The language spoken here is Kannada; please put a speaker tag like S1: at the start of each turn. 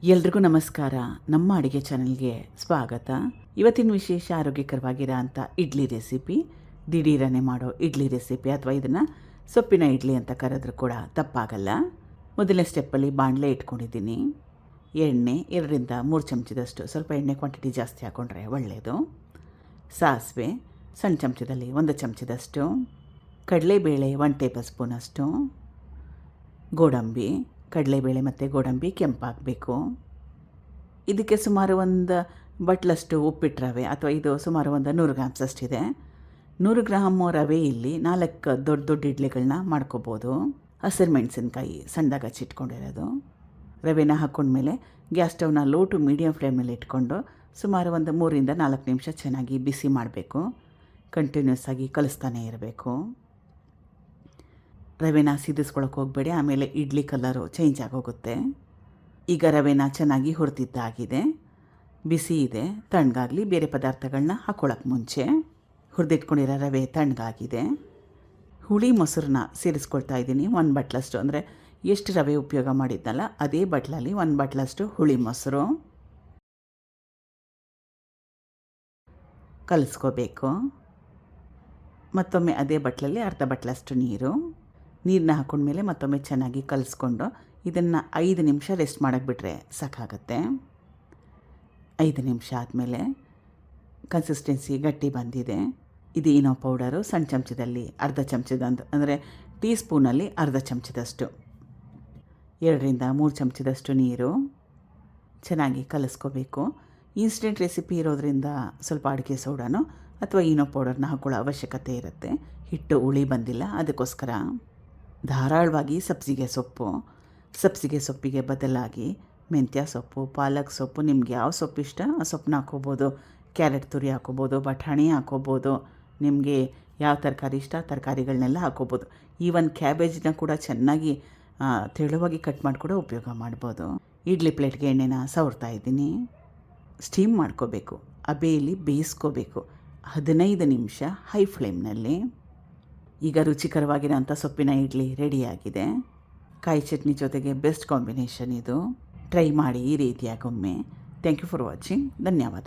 S1: ಎಲ್ರಿಗೂ ನಮಸ್ಕಾರ. ನಮ್ಮ ಅಡುಗೆ ಚಾನಲ್ಗೆ ಸ್ವಾಗತ. ಇವತ್ತಿನ ವಿಶೇಷ ಆರೋಗ್ಯಕರವಾಗಿರೋ ಅಂಥ ಇಡ್ಲಿ ರೆಸಿಪಿ, ದಿಢೀರನೆ ಮಾಡೋ ಇಡ್ಲಿ ರೆಸಿಪಿ, ಅಥವಾ ಇದನ್ನು ಸೊಪ್ಪಿನ ಇಡ್ಲಿ ಅಂತ ಕರೆದ್ರೂ ಕೂಡ ತಪ್ಪಾಗಲ್ಲ. ಮೊದಲನೇ ಸ್ಟೆಪ್ಪಲ್ಲಿ ಬಾಣಲೆ ಇಟ್ಕೊಂಡಿದ್ದೀನಿ. ಎಣ್ಣೆ 2ರಿಂದ 3 ಚಮಚದಷ್ಟು, ಸ್ವಲ್ಪ ಎಣ್ಣೆ ಕ್ವಾಂಟಿಟಿ ಜಾಸ್ತಿ ಹಾಕ್ಕೊಂಡ್ರೆ ಒಳ್ಳೆಯದು. ಸಾಸಿವೆ ಸಣ್ಣ ಚಮಚದಲ್ಲಿ 1 ಚಮಚದಷ್ಟು, ಕಡಲೆಬೇಳೆ 1 ಟೇಬಲ್ ಸ್ಪೂನಷ್ಟು, ಗೋಡಂಬಿ, ಕಡಲೆಬೇಳೆ ಮತ್ತು ಗೋಡಂಬಿ ಕೆಂಪಾಗಬೇಕು. ಇದಕ್ಕೆ ಸುಮಾರು ಒಂದು ಬಟ್ಲಷ್ಟು ಉಪ್ಪಿಟ್ಟು ರವೆ, ಅಥವಾ ಇದು ಸುಮಾರು ಒಂದು 100 ಗ್ರಾಮ್ಸ್ ಅಷ್ಟಿದೆ. 100 ಗ್ರಾಮ್ ರವೆ ಇಲ್ಲಿ 4 ದೊಡ್ಡ ದೊಡ್ಡ ಇಡ್ಲಿಗಳನ್ನ ಮಾಡ್ಕೋಬೋದು. ಹಸಿರು ಮೆಣಸಿನ್ಕಾಯಿ ಸಣ್ಣದಾಗಿ ಹಚ್ಚಿಟ್ಕೊಂಡಿರೋದು. ರವೆನ ಹಾಕ್ಕೊಂಡ್ಮೇಲೆ ಗ್ಯಾಸ್ ಸ್ಟವ್ನ ಲೋ ಟು ಮೀಡಿಯಮ್ ಫ್ಲೇಮಲ್ಲಿ ಇಟ್ಕೊಂಡು ಸುಮಾರು ಒಂದು 3ರಿಂದ 4 ನಿಮಿಷ ಚೆನ್ನಾಗಿ ಬಿಸಿ ಮಾಡಬೇಕು. ಕಂಟಿನ್ಯೂಸ್ ಆಗಿ ಕಲಿಸ್ತಾನೆ ಇರಬೇಕು. ರವೆನ ಸಿದಿಸ್ಕೊಳಕ್ಕೆ ಹೋಗಬೇಡಿ, ಆಮೇಲೆ ಇಡ್ಲಿ ಕಲರು ಚೇಂಜ್ ಆಗೋಗುತ್ತೆ. ಈಗ ರವೆನ ಚೆನ್ನಾಗಿ ಹುರಿದಿದ್ದಾಗಿದೆ, ಬಿಸಿ ಇದೆ. ತಣ್ಣಗಾಗಲಿ. ಬೇರೆ ಪದಾರ್ಥಗಳನ್ನ ಹಾಕ್ಕೊಳ್ಳೋಕೆ ಮುಂಚೆ ಹುರಿದಿಟ್ಕೊಂಡಿರೋ ರವೆ ತಣ್ಣಗಾಗಿದೆ. ಹುಳಿ ಮೊಸರನ್ನ ಸೇರಿಸ್ಕೊಳ್ತಾ ಇದ್ದೀನಿ. 1 ಬಟ್ಲಷ್ಟು, ಅಂದರೆ ಎಷ್ಟು ರವೆ ಉಪಯೋಗ ಮಾಡಿದ್ನಲ್ಲ ಅದೇ ಬಟ್ಲಲ್ಲಿ 1 ಬಟ್ಲಷ್ಟು ಹುಳಿ ಮೊಸರು ಕಲಿಸ್ಕೋಬೇಕು. ಮತ್ತೊಮ್ಮೆ ಅದೇ ಬಟ್ಲಲ್ಲಿ ಅರ್ಧ ಬಟ್ಲಷ್ಟು ನೀರನ್ನ ಹಾಕ್ಕೊಂಡ್ಮೇಲೆ ಮತ್ತೊಮ್ಮೆ ಚೆನ್ನಾಗಿ ಕಲಿಸ್ಕೊಂಡು ಇದನ್ನು 5 ನಿಮಿಷ ರೆಸ್ಟ್ ಮಾಡೋಕ್ಕೆ ಬಿಟ್ಟರೆ ಸಾಕಾಗತ್ತೆ. 5 ನಿಮಿಷ ಆದಮೇಲೆ ಕನ್ಸಿಸ್ಟೆನ್ಸಿ ಗಟ್ಟಿ ಬಂದಿದೆ. ಇದು ಈನೋ ಪೌಡರು ಸಣ್ಣ ಚಮಚದಲ್ಲಿ ಅರ್ಧ ಚಮಚದ, ಅಂದರೆ ಟೀ ಸ್ಪೂನಲ್ಲಿ ಅರ್ಧ ಚಮಚದಷ್ಟು, 2ರಿಂದ 3 ಚಮಚದಷ್ಟು ನೀರು ಚೆನ್ನಾಗಿ ಕಲಿಸ್ಕೋಬೇಕು. ಇನ್ಸ್ಟೆಂಟ್ ರೆಸಿಪಿ ಇರೋದ್ರಿಂದ ಸ್ವಲ್ಪ ಅಡುಗೆ ಸೋಡಾನು ಅಥವಾ ಈನೋ ಪೌಡರ್ನ ಹಾಕೊಳ್ಳೋ ಅವಶ್ಯಕತೆ ಇರುತ್ತೆ. ಹಿಟ್ಟು ಹುಳಿ ಬಂದಿಲ್ಲ, ಅದಕ್ಕೋಸ್ಕರ. ಧಾರಾಳವಾಗಿ ಸಬ್ಸಿಗೆ ಸೊಪ್ಪಿಗೆ ಬದಲಾಗಿ ಮೆಂತ್ಯ ಸೊಪ್ಪು, ಪಾಲಕ್ ಸೊಪ್ಪು, ನಿಮ್ಗೆ ಯಾವ ಸೊಪ್ಪು ಇಷ್ಟ ಆ ಸೊಪ್ಪನ್ನ ಹಾಕ್ಕೋಬೋದು. ಕ್ಯಾರೆಟ್ ತುರಿ ಹಾಕ್ಕೋಬೋದು, ಬಟಾಣಿ ಹಾಕ್ಕೋಬೋದು, ನಿಮಗೆ ಯಾವ ತರಕಾರಿ ಇಷ್ಟ ಆ ತರಕಾರಿಗಳನ್ನೆಲ್ಲ ಹಾಕ್ಕೋಬೋದು. ಈವನ್ ಕ್ಯಾಬೇಜ್ನ ಕೂಡ ಚೆನ್ನಾಗಿ ತೆಳುವಾಗಿ ಕಟ್ ಮಾಡಿ ಕೂಡ ಉಪಯೋಗ ಮಾಡ್ಬೋದು. ಇಡ್ಲಿ ಪ್ಲೇಟ್ಗೆ ಎಣ್ಣೆನ ಸವರ್ತಾ ಇದ್ದೀನಿ. ಸ್ಟೀಮ್ ಮಾಡ್ಕೋಬೇಕು, ಹಬೆಯಲ್ಲಿ ಬೇಯಿಸ್ಕೋಬೇಕು 15 ನಿಮಿಷ ಹೈ ಫ್ಲೇಮ್ನಲ್ಲಿ. ಈಗ ರುಚಿಕರವಾಗಿರೋಂಥ ಸೊಪ್ಪಿನ ಇಡ್ಲಿ ರೆಡಿಯಾಗಿದೆ. ಕಾಯಿ ಚಟ್ನಿ ಜೊತೆಗೆ ಬೆಸ್ಟ್ ಕಾಂಬಿನೇಷನ್ ಇದು. ಟ್ರೈ ಮಾಡಿ ಈ ರೀತಿಯಾಗೊಮ್ಮೆ. Thank you for watching. ಧನ್ಯವಾದ.